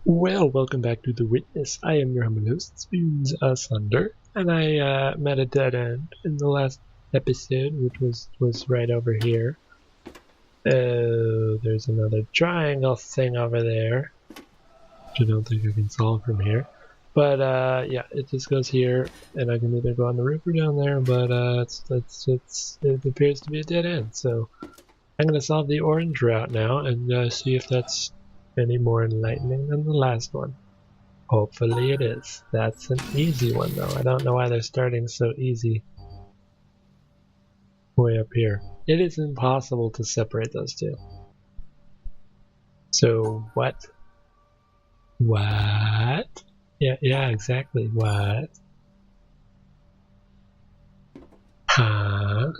Well, welcome back to The Witness. I am your humble host, SpoonsAsunder, and I met a dead end in the last episode, which was right over here. Oh, there's another triangle thing over there, which I don't think I can solve from here. But yeah, it just goes here, and I can either go on the roof or down there, but it appears to be a dead end, so I'm going to solve the orange route now and see if that's any more enlightening than the last one. Hopefully it is. That's an easy one though. I don't know why they're starting so easy way up here. It is impossible to separate those two. So what? What? Yeah, exactly. What? Huh?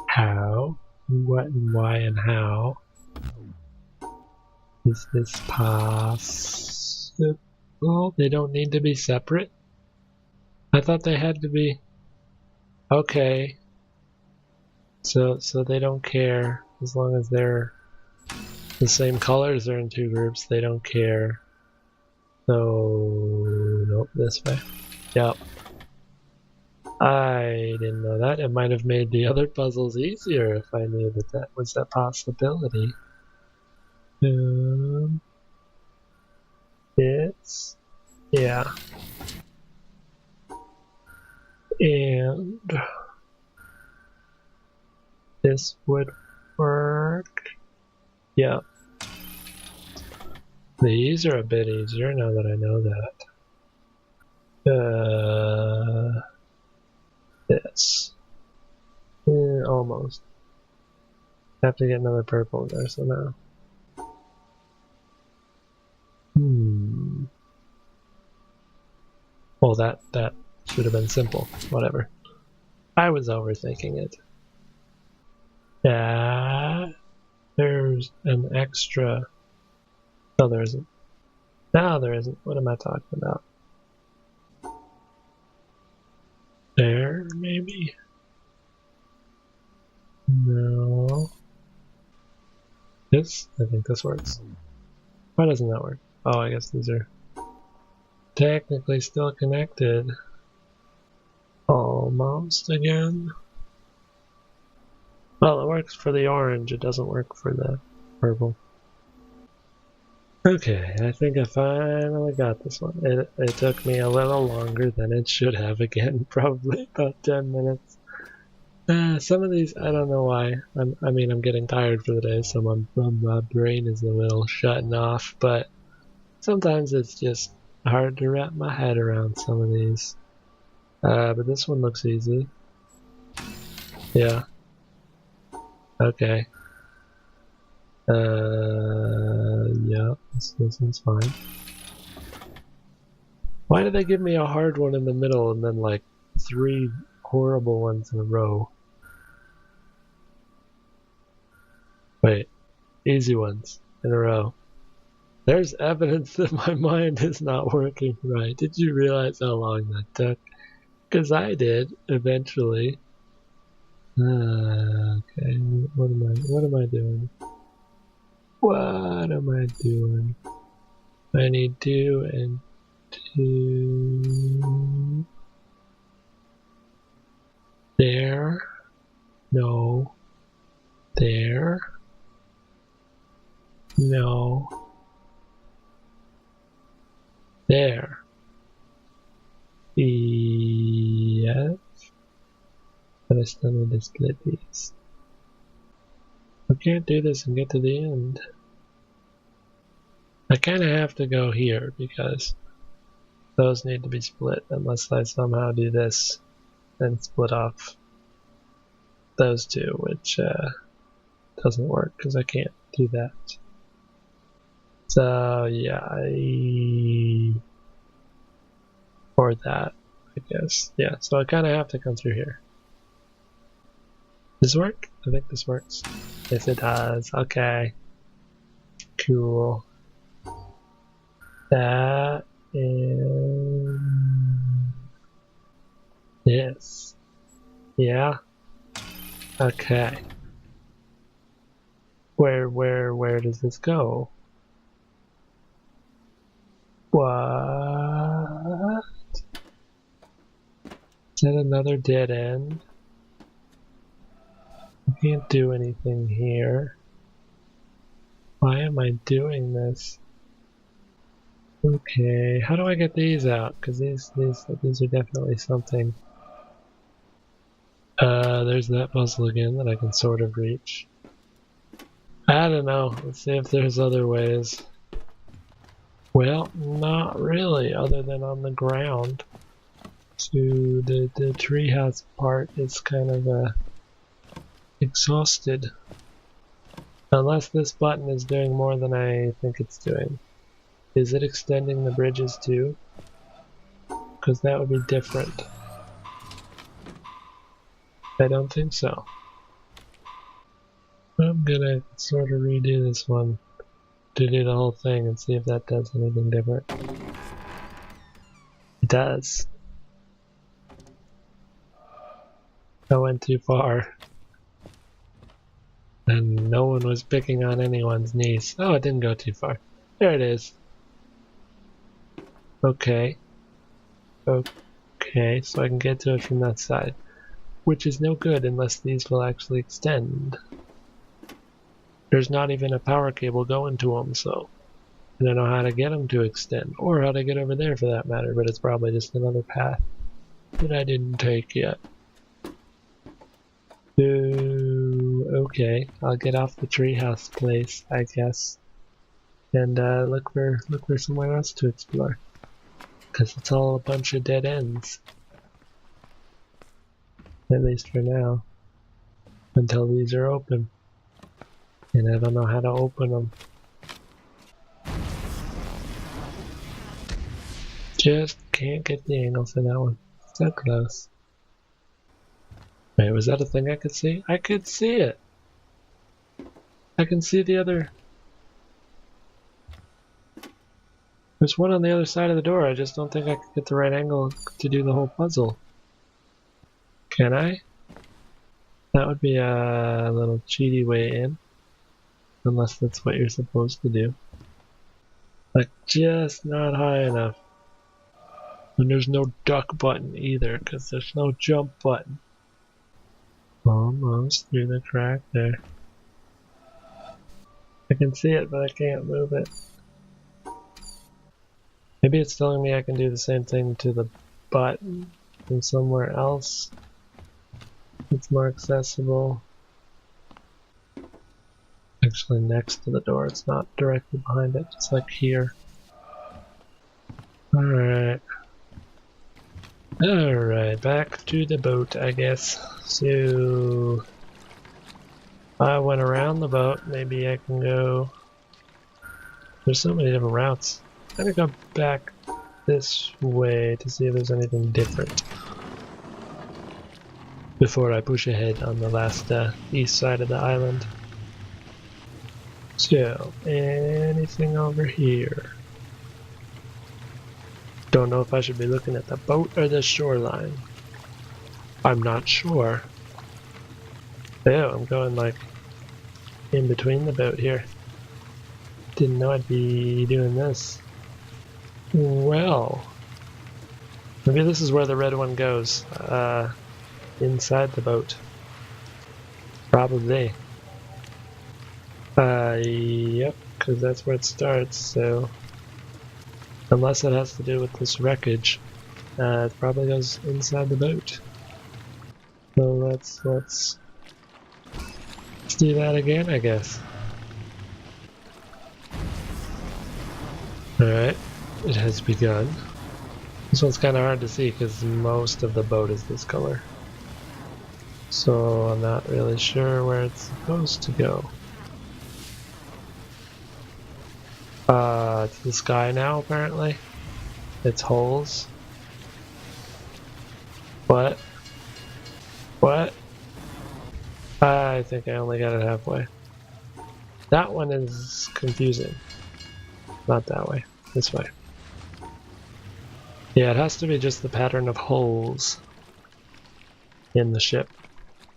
How? What and why and how? Is this possible? They don't need to be separate? I thought they had to be. Okay. So they don't care as long as they're the same colors are in two groups, they don't care. So nope, this way. Yep. I didn't know that. It might have made the other puzzles easier if I knew that that was a possibility. It's yeah. And this would work. Yep. These are a bit easier now that I know that. This. Almost. Have to get another purple there somehow. Well, that should have been simple. Whatever. I was overthinking it. Yeah. There's an extra. No, there isn't. No, there isn't. What am I talking about? There, maybe? No. This? I think this works. Why doesn't that work? Oh, I guess these are technically still connected. Almost again. Well, it works for the orange, it doesn't work for the purple. Okay, I think I finally got this one. It took me a little longer than it should have again, probably about 10 minutes. Some of these, I don't know why. I'm getting tired for the day, so my brain is a little shutting off, but sometimes it's just hard to wrap my head around some of these. But this one looks easy. Yeah. Okay. Yeah, this one's fine. Why did they give me a hard one in the middle and then like 3 horrible ones in a row? Wait, easy ones in a row. There's evidence that my mind is not working right. Did you realize how long that took? Because I did, eventually. Okay, what am I doing? What am I doing? I need 2 and 2. There. No. There. No. There. Yes. But I still need to split these. I can't do this and get to the end. I kind of have to go here because those need to be split unless I somehow do this and split off those two, which doesn't work because I can't do that. So yeah, or that, I guess. Yeah, so I kind of have to come through here. Does this work? I think this works. Yes, it does. Okay. Cool. That is this. Yeah. Okay. Where does this go? What? Is that another dead end? I can't do anything here. Why am I doing this? Okay, how do I get these out? Because these are definitely something. There's that puzzle again that I can sort of reach. I don't know. Let's see if there's other ways. Well, not really, other than on the ground. To the treehouse part is kind of exhausted. Unless this button is doing more than I think it's doing. Is it extending the bridges too? Because that would be different. I don't think so. I'm gonna sort of redo this one to do the whole thing and see if that does anything different. It does. I went too far. And no one was picking on anyone's niece. Oh, it didn't go too far. There it is. Okay. Okay, so I can get to it from that side. Which is no good unless these will actually extend. There's not even a power cable going to them, so I don't know how to get them to extend. Or how to get over there for that matter, but it's probably just another path that I didn't take yet. Okay, I'll get off the treehouse place, I guess, and look for somewhere else to explore, because it's all a bunch of dead ends, at least for now, until these are open, and I don't know how to open them. Just can't get the angle for that one. So close. Wait, was that a thing I could see? I could see it! I can see the other... There's one on the other side of the door, I just don't think I could get the right angle to do the whole puzzle. Can I? That would be a little cheaty way in. Unless that's what you're supposed to do. Like, just not high enough. And there's no duck button either, because there's no jump button. Almost through the crack there. I can see it, but I can't move it. Maybe it's telling me I can do the same thing to the button from somewhere else. It's more accessible. Actually next to the door, it's not directly behind it, it's like here. Alright. Alright, back to the boat, I guess. So I went around the boat, maybe I can go... There's so many different routes. I'm gonna go back this way to see if there's anything different before I push ahead on the last east side of the island. So, anything over here? Don't know if I should be looking at the boat or the shoreline. I'm not sure. Oh, I'm going like in between the boat here. Didn't know I'd be doing this. Well, maybe this is where the red one goes. Inside the boat. Probably. Yep, because that's where it starts, so... Unless it has to do with this wreckage, it probably goes inside the boat. So let's do that again, I guess. Alright, it has begun. This one's kind of hard to see because most of the boat is this color. So I'm not really sure where it's supposed to go. It's the sky now, apparently. It's holes. What? What? I think I only got it halfway. That one is confusing. Not that way. This way. Yeah, it has to be just the pattern of holes in the ship.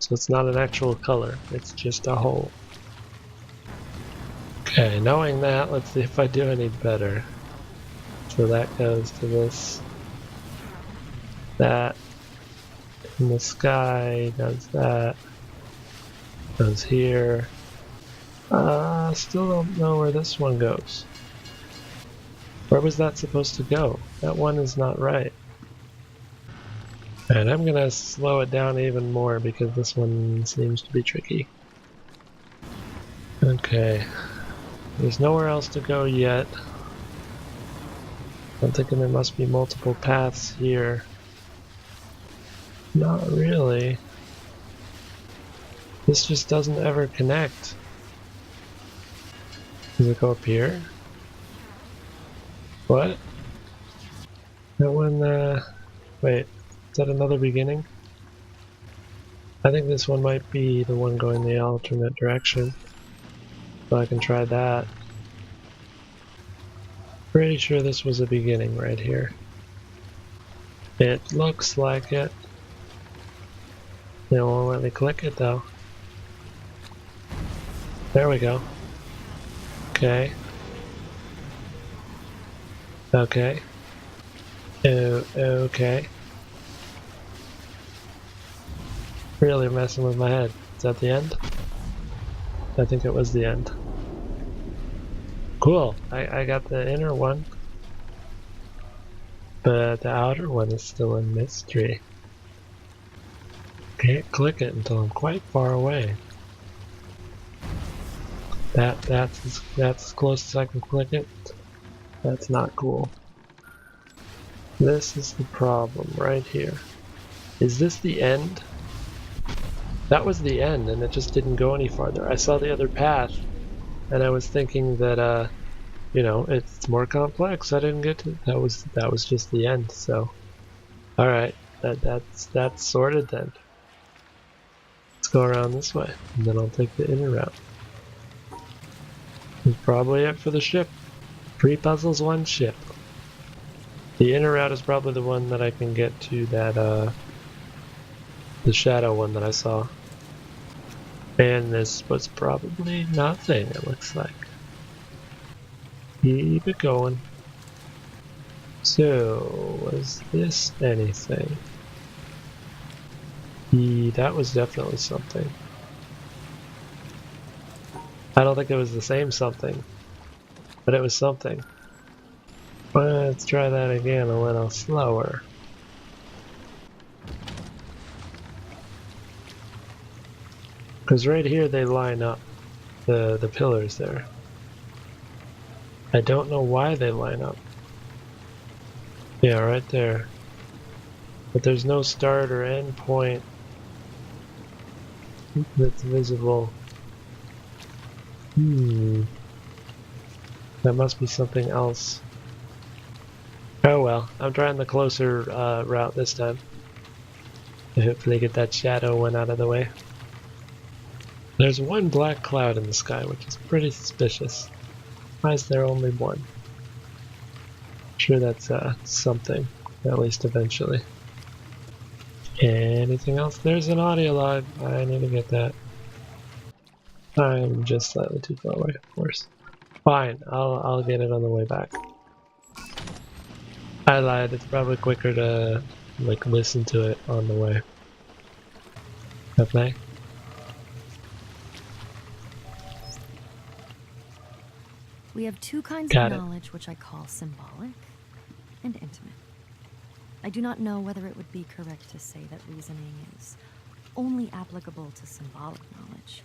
So it's not an actual color, it's just a hole. Okay, knowing that, let's see if I do any better. So that goes to this. That in the sky does that. Goes here. Still don't know where this one goes. Where was that supposed to go? That one is not right. And I'm gonna slow it down even more because this one seems to be tricky. Okay. There's nowhere else to go yet. I'm thinking there must be multiple paths here. Not really. This just doesn't ever connect. Does it go up here? What? That one, wait. Is that another beginning? I think this one might be the one going the alternate direction. So I can try that. Pretty sure this was a beginning right here. It looks like it. They won't let me click it though. There we go. Okay. Okay. Oh, okay. Really messing with my head. Is that the end? I think it was the end. Cool. I got the inner one. But the outer one is still a mystery. Can't click it until I'm quite far away. That's as close as I can click it. That's not cool. This is the problem right here. Is this the end? That was the end, and it just didn't go any farther. I saw the other path, and I was thinking that, you know, it's more complex. I didn't get to. That was just the end. So, all right, that's sorted then. Let's go around this way, and then I'll take the inner route. That's probably it for the ship. 3 puzzles, 1 ship. The inner route is probably the one that I can get to that, the shadow one that I saw. And this was probably nothing, it looks like. Keep it going. So, was this anything? That was definitely something. I don't think it was the same something, but it was something. Let's try that again a little slower. Because right here they line up, the pillars there. I don't know why they line up. Yeah, right there. But there's no start or end point that's visible. That must be something else. Oh well, I'm trying the closer route this time. Hopefully get that shadow one out of the way. There's one black cloud in the sky, which is pretty suspicious. Why is there only one? I'm sure that's something, at least eventually. Anything else? There's an audio log. I need to get that. I'm just slightly too far away, of course. Fine, I'll get it on the way back. I lied. It's probably quicker to like listen to it on the way. Okay. We have 2 kinds of knowledge which I call symbolic and intimate. I do not know whether it would be correct to say that reasoning is only applicable to symbolic knowledge,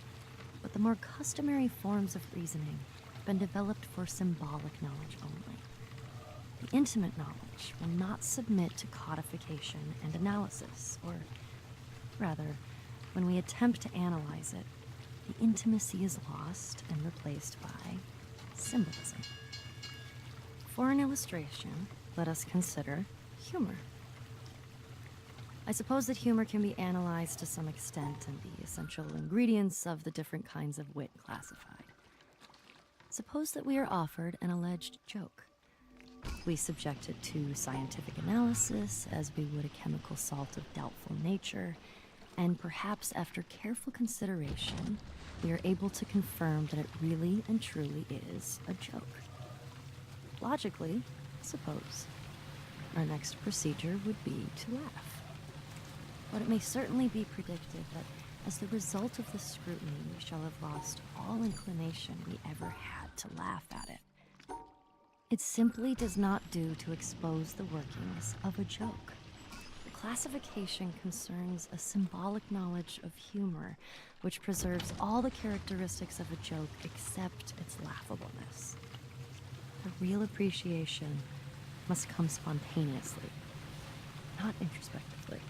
but the more customary forms of reasoning have been developed for symbolic knowledge only. The intimate knowledge will not submit to codification and analysis, or rather, when we attempt to analyze it, the intimacy is lost and replaced by symbolism. For an illustration, let us consider humor. I suppose that humor can be analyzed to some extent and the essential ingredients of the different kinds of wit classified. Suppose that we are offered an alleged joke. We subject it to scientific analysis as we would a chemical salt of doubtful nature, and perhaps after careful consideration, we are able to confirm that it really and truly is a joke. Logically, Suppose. Our next procedure would be to laugh. But it may certainly be predicted that as the result of the scrutiny, we shall have lost all inclination we ever had to laugh at it. It simply does not do to expose the workings of a joke. The classification concerns a symbolic knowledge of humor, which preserves all the characteristics of a joke except its laughableness. The real appreciation must come spontaneously, not introspectively.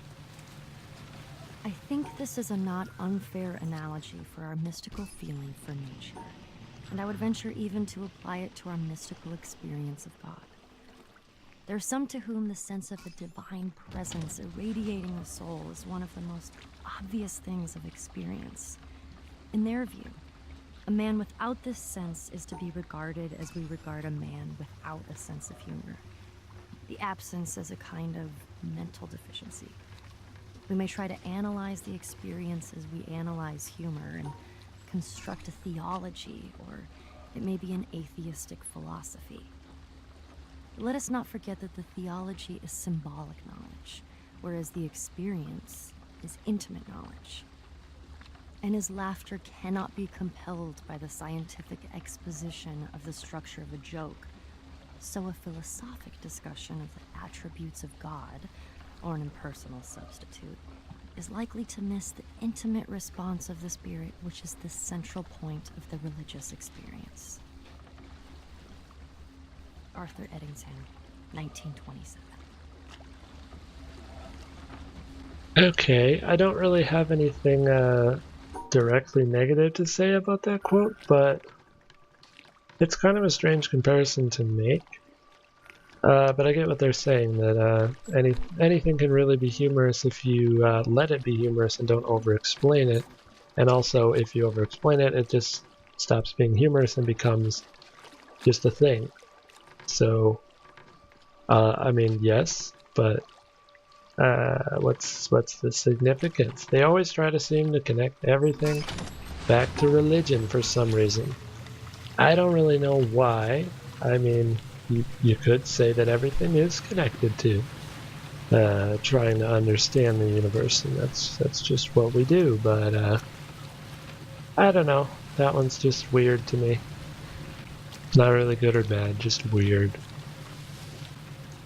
I think this is a not unfair analogy for our mystical feeling for nature, and I would venture even to apply it to our mystical experience of God. There are some to whom the sense of a divine presence irradiating the soul is one of the most obvious things of experience. In their view, a man without this sense is to be regarded as we regard a man without a sense of humor. The absence as a kind of mental deficiency. We may try to analyze the experience as we analyze humor and construct a theology, or it may be an atheistic philosophy. Let us not forget that the theology is symbolic knowledge, whereas the experience is intimate knowledge. And as laughter cannot be compelled by the scientific exposition of the structure of a joke, so a philosophic discussion of the attributes of God, or an impersonal substitute, is likely to miss the intimate response of the spirit, which is the central point of the religious experience. Arthur Eddington, 1927. Okay, I don't really have anything directly negative to say about that quote, but it's kind of a strange comparison to make. But I get what they're saying, that anything can really be humorous if you let it be humorous and don't over-explain it. And also, if you over-explain it, it just stops being humorous and becomes just a thing. So, I mean, yes, but what's the significance? They always try to seem to connect everything back to religion for some reason. I don't really know why. I mean, you could say that everything is connected to trying to understand the universe, and that's just what we do. But I don't know. That one's just weird to me. Not really good or bad, just weird.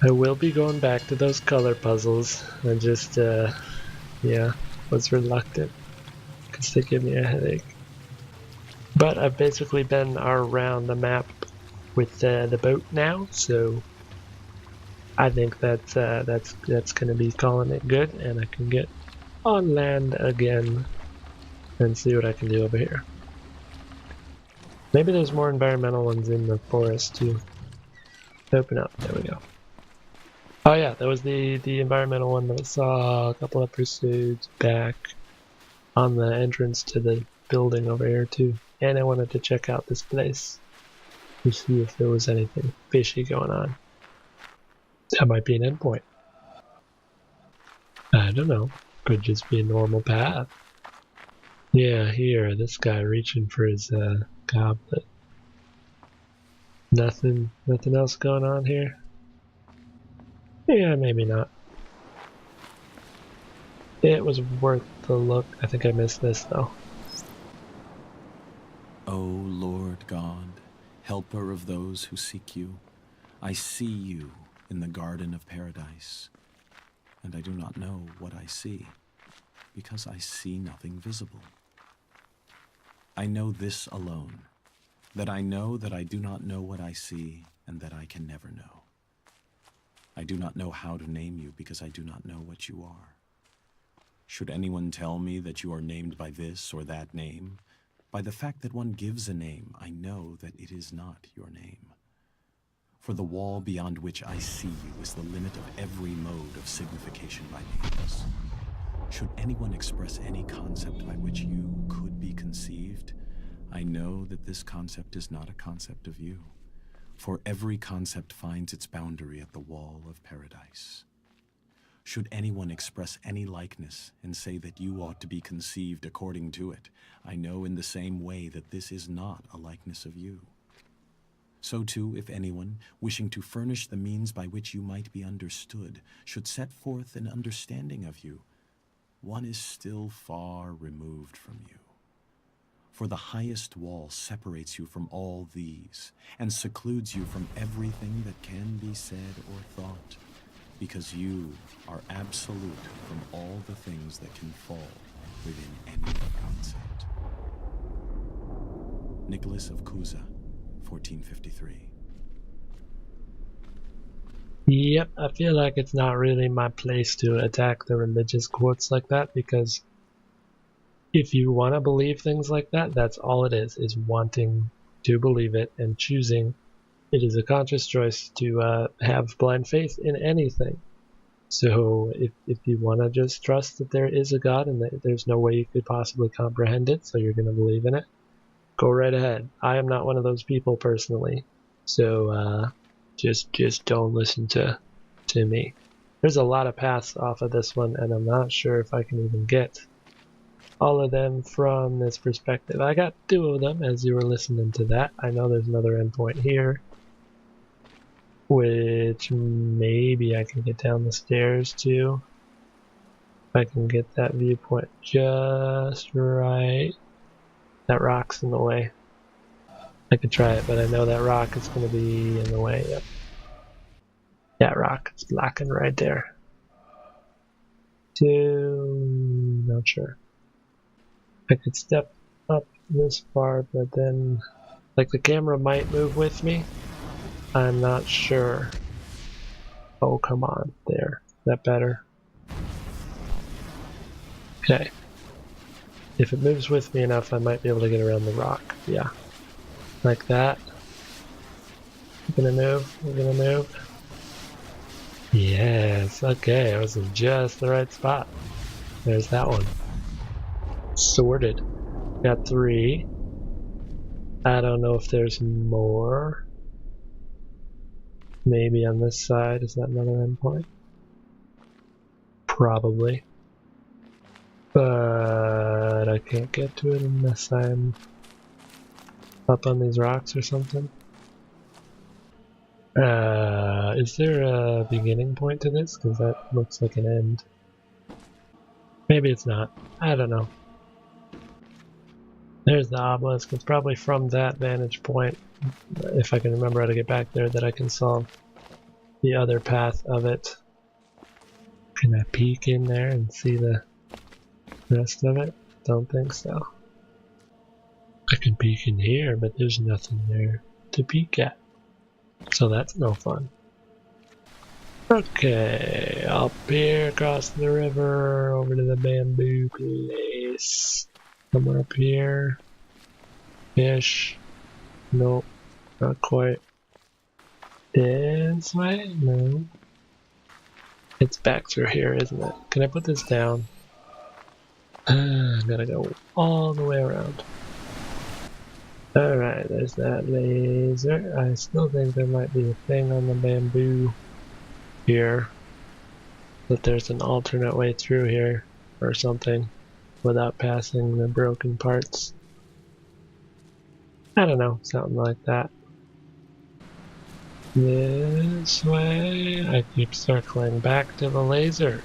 I will be going back to those color puzzles. I just, yeah, was reluctant because they give me a headache. But I've basically been around the map with the boat now, so I think that's going to be calling it good, and I can get on land again and see what I can do over here. Maybe there's more environmental ones in the forest too. Open up. There we go. Oh yeah, that was the environmental one that I saw a couple episodes back on the entrance to the building over here too. And I wanted to check out this place to see if there was anything fishy going on. That might be an endpoint. I don't know. Could just be a normal path. Yeah, here, this guy reaching for his goblet. Nothing else going on here? Yeah, maybe not. It was worth the look. I think I missed this though. O Lord God, helper of those who seek you, I see you in the garden of paradise, and I do not know what I see, because I see nothing visible. I know this alone, that I know that I do not know what I see, and that I can never know. I do not know how to name you, because I do not know what you are. Should anyone tell me that you are named by this or that name, by the fact that one gives a name, I know that it is not your name. For the wall beyond which I see you is the limit of every mode of signification by names. Should anyone express any concept by which you could be conceived, I know that this concept is not a concept of you, for every concept finds its boundary at the wall of paradise. Should anyone express any likeness and say that you ought to be conceived according to it, I know in the same way that this is not a likeness of you. So too, if anyone, wishing to furnish the means by which you might be understood, should set forth an understanding of you, one is still far removed from you. For the highest wall separates you from all these, and secludes you from everything that can be said or thought, because you are absolute from all the things that can fall within any concept. Nicholas of Cusa, 1453. Yep, I feel like it's not really my place to attack the religious quotes like that, because if you want to believe things like that, that's all it is wanting to believe it and choosing. It is a conscious choice to have blind faith in anything. So if you want to just trust that there is a God and that there's no way you could possibly comprehend it, so you're going to believe in it, go right ahead. I am not one of those people personally, so just don't listen to me. There's a lot of paths off of this one, and I'm not sure if I can even get all of them from this perspective. I got 2 of them as you were listening to that. I know there's another endpoint here, which maybe I can get down the stairs to. If I can get that viewpoint just right. That rock's in the way. I could try it, but I know that rock is going to be in the way. Yep. That rock is blocking right there. Not sure. I could step up this far, but then, like, the camera might move with me. I'm not sure. Oh, come on. There. Is that better? Okay. If it moves with me enough, I might be able to get around the rock. Yeah. Like that. We're gonna move. We're gonna move. Yes. Okay. I was in just the right spot. There's that one. Sorted. Got 3. I don't know if there's more. Maybe on this side. Is that another endpoint? Probably. But I can't get to it unless I'm up on these rocks or something. Is there a beginning point to this? Because that looks like an end. Maybe it's not. I don't know. There's the obelisk. It's probably from that vantage point, if I can remember how to get back there, that I can solve the other path of it. Can I peek in there and see the rest of it? Don't think so. I can peek in here, but there's nothing there to peek at. So that's no fun. Okay, up here across the river, over to the bamboo place. Somewhere up here. Fish. Nope, not quite. This way? No. It's back through here, isn't it? Can I put this down? I gotta go all the way around. Alright, there's that laser. I still think there might be a thing on the bamboo here. That there's an alternate way through here or something without passing the broken parts. I don't know, something like that. This way. I keep circling back to the laser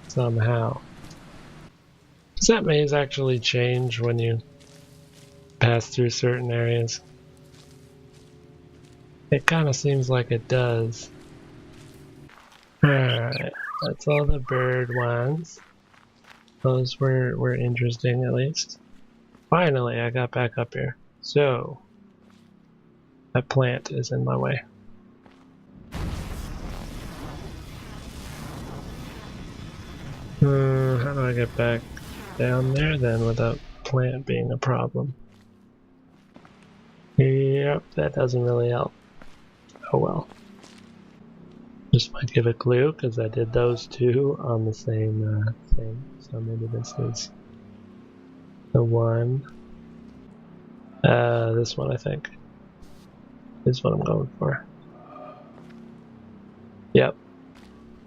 somehow. Does that maze actually change when you pass through certain areas? It kind of seems like it does. Alright, that's all the bird ones. Those were interesting, at least. Finally, I got back up here. So, that plant is in my way. How do I get back down there then without plant being a problem? Yep, that doesn't really help. Oh well. This might give a clue because I did those 2 on the same thing. So maybe this is the one. This one I think. This is what I'm going for. Yep.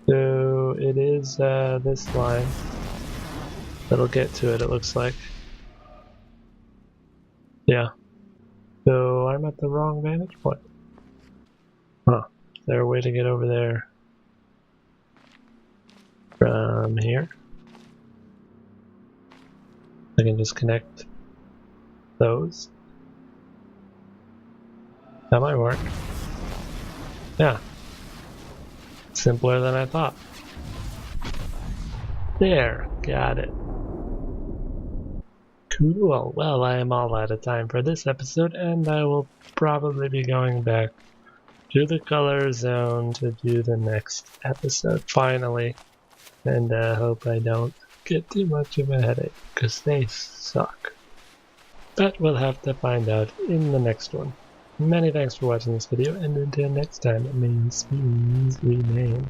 So it is this line that'll get to it, it looks like. Yeah. So I'm at the wrong vantage point. there a way to get over there from here? I can just connect those. That might work. Yeah. Simpler than I thought. There, got it. Cool. Well, I am all out of time for this episode, and I will probably be going back to the color zone to do the next episode finally. And I hope I don't get too much of a headache, because they suck. But we'll have to find out in the next one. Many thanks for watching this video, and until next time, may spoons remain.